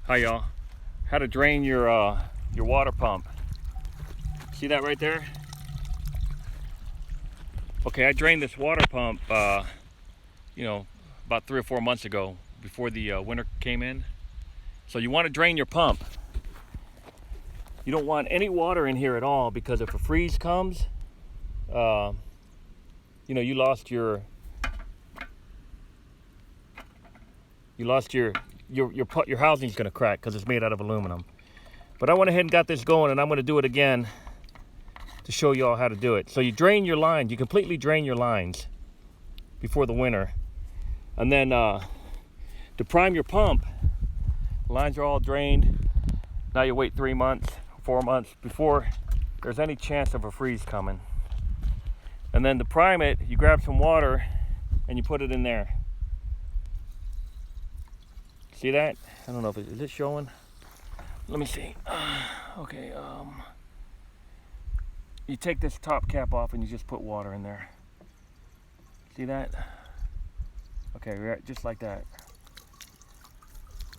Hi y'all. How to drain your water pump. See that right there? Okay, I drained this water pump about 3 or 4 months ago before the winter came in. So you want to drain your pump. You don't want any water in here at all, because if a freeze comes, you lost your housing's gonna crack because it's made out of aluminum. But I went ahead and got this going, and I'm gonna do it again to show you all how to do it. So you drain your lines, you completely drain your lines before the winter. And then to prime your pump, the lines are all drained. Now you wait 3 months, 4 months before there's any chance of a freeze coming. And then to prime it, you grab some water and you put it in there. See that? I don't know if is it showing. Let me see. Okay. You take this top cap off and you just put water in there. See that? Okay, just like that.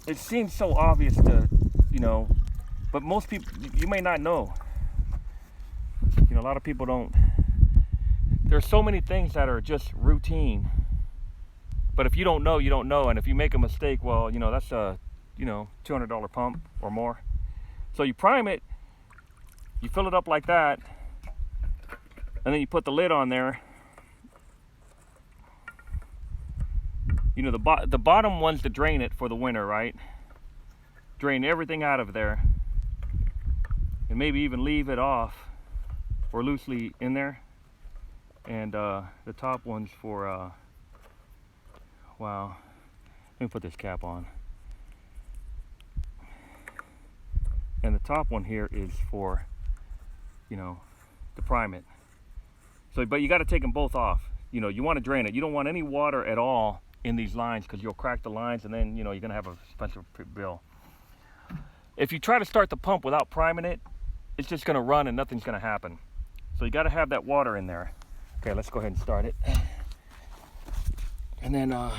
It seems so obvious to, but most people, you may not know. A lot of people don't. There's so many things that are just routine. But if you don't know, you don't know. And if you make a mistake, well, that's a, $200 pump or more. So you prime it, you fill it up like that, and then you put the lid on there. The bottom one's to drain it for the winter, right? Drain everything out of there, and maybe even leave it off or loosely in there. And the top one's for, wow, let me put this cap on. And the top one here is for, to prime it. So, but you got to take them both off. You want to drain it. You don't want any water at all in these lines, because you'll crack the lines, and then, you're going to have a expensive bill. If you try to start the pump without priming it, it's just going to run and nothing's going to happen. So you got to have that water in there. Okay, let's go ahead and start it. And then, man.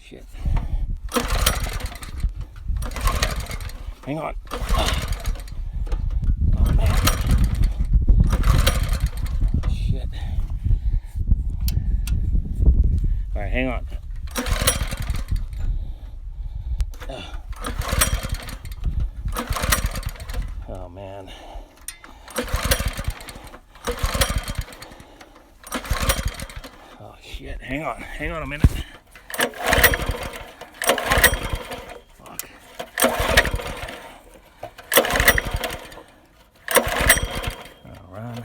Shit. Hang on. Oh, man. Shit. All right, hang on. Oh, man. Oh, shit. Hang on a minute. Fuck. All right.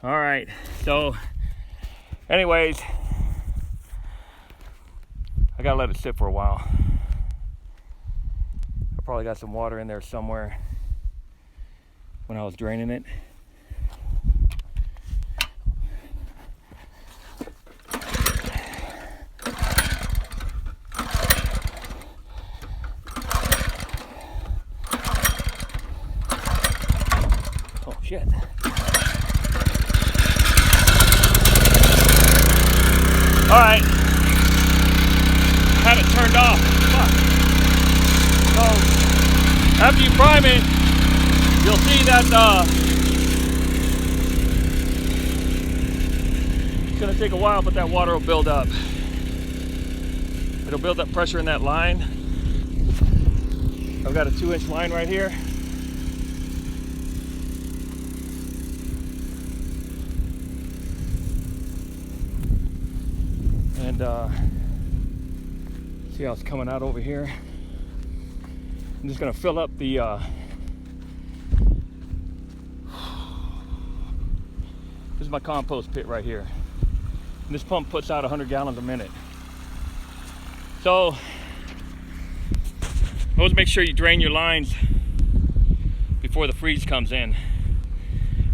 All right, so anyways, I gotta let it sit for a while. I probably got some water in there somewhere when I was draining it. Oh shit. All right, had it turned off. Fuck. So after you prime it, you'll see that it's gonna take a while, but that water will build up. It'll build up pressure in that line. I've got a 2-inch line right here. And see how it's coming out over here. I'm just gonna fill up the this is my compost pit right here. And this pump puts out 100 gallons a minute. So always make sure you drain your lines before the freeze comes in.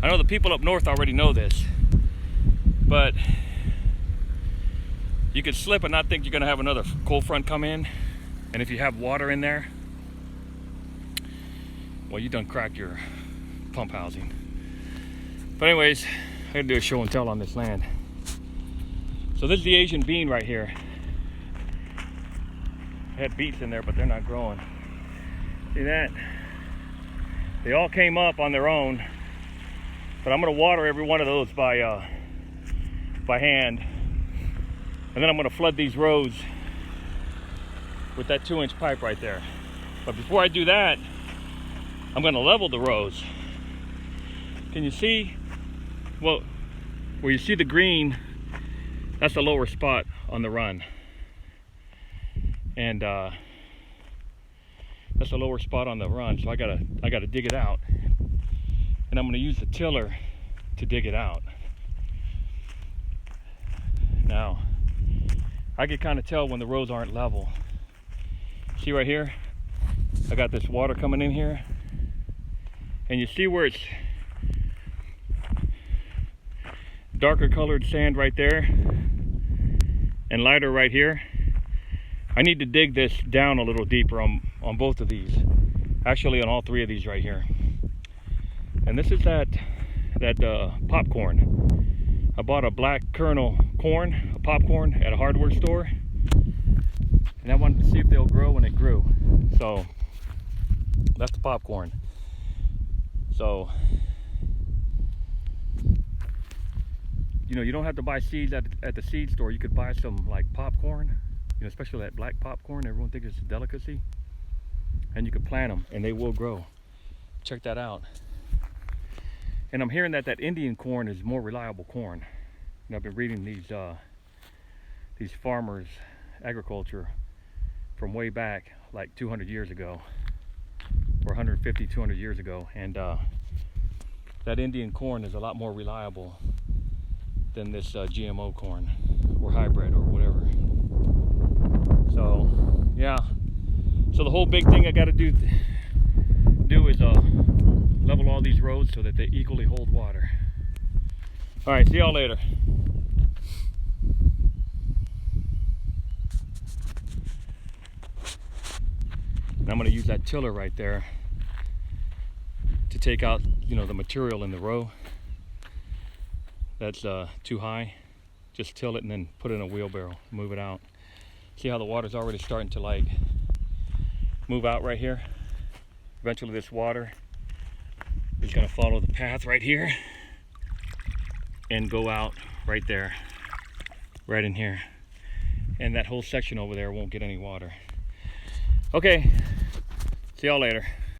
I know the people up north already know this, but you could slip and not think you're gonna have another cold front come in. And if you have water in there, well, you done cracked your pump housing. But anyways, I gotta do a show and tell on this land. So this is the Asian bean right here. I had beets in there, but they're not growing. See that? They all came up on their own, but I'm gonna water every one of those by hand. And then I'm gonna flood these rows with that 2-inch pipe right there. But before I do that, I'm gonna level the rows. Can you see? Well, where you see the green, that's the lower spot on the run. And that's the lower spot on the run, so I gotta dig it out. And I'm gonna use the tiller to dig it out. Now, I can kind of tell when the rows aren't level. See right here? I got this water coming in here. And you see where it's darker colored sand right there and lighter right here? I need to dig this down a little deeper on both of these. Actually on all three of these right here. And this is that popcorn. I bought a black kernel corn, a popcorn at a hardware store. And I wanted to see if they'll grow, and it grew. So that's the popcorn. So, you know, you don't have to buy seeds at the seed store. You could buy some like popcorn, you know, especially that black popcorn. Everyone thinks it's a delicacy. And you can plant them and they will grow. Check that out. And I'm hearing that Indian corn is more reliable corn. And I've been reading these farmers' agriculture from way back, like 200 years ago, or 150, 200 years ago. And that Indian corn is a lot more reliable than this GMO corn or hybrid or whatever. So yeah, so the whole big thing I got to do is level all these roads so that they equally hold water. All right, see y'all later. And I'm going to use that tiller right there to take out, you know, the material in the row that's too high. Just till it and then put it in a wheelbarrow, move it out. See how the water's already starting to like move out right here? Eventually this water is going to follow the path right here and go out right there, right in here. And that whole section over there won't get any water. Okay, see y'all later.